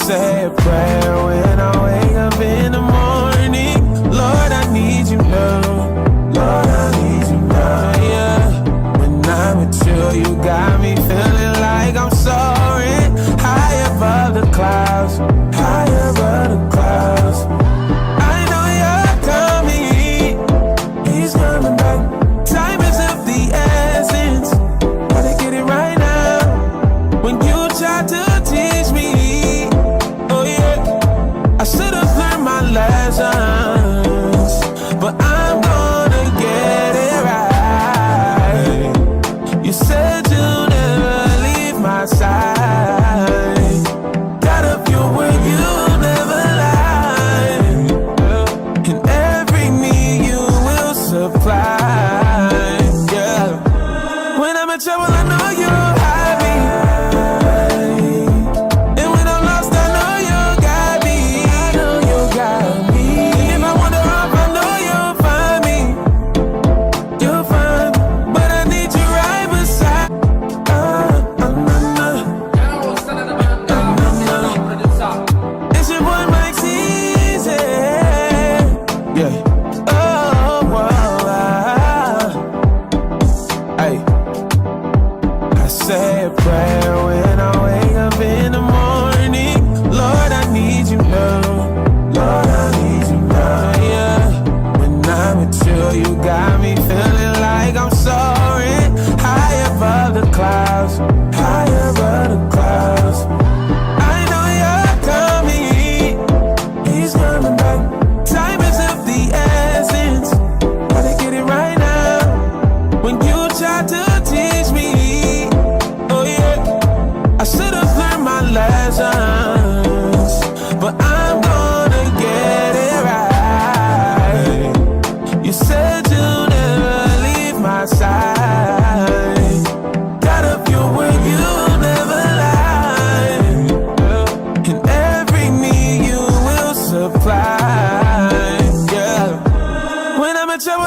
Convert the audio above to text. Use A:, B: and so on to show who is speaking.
A: say a prayer when I wake up in the morning. Lord, I need you now. Lord, I need you now, yeah. When I'm with you, you got me feeling like I'm soaring high above the clouds, high above the clouds. I know you're coming, he's coming back. Time is of the essence, gotta get it right now. When you try to teach me, oh yeah, I should've learned my lessons, but I'm gonna get it right. You said you'll never leave my side. Got a view where you'll never lie, and every need you will supply, yeah. When I'm in trouble, I know you'll hide me, and when I'm lost, I know you got me. I know you got me. And if I wander off, I know you'll find me. You'll find me, but I need you right beside. It's your boy Mike Season, yeah. Oh, wow. Hey, I say a prayer when I wake up in the morning. Lord, I need you now. Lord, I need you now, yeah. When I'm with you, you got me feeling like I'm soaring high above the clouds, high above the clouds. I know you're coming, he's coming back. Time is of the essence, gotta get it right now. When you try to teach me, oh yeah, I should've learned my lessons, but I'm gonna get it right. You said you'll never leave my side. Got a view where you'll never lie, and every need you will supply, yeah. When I'm in trouble,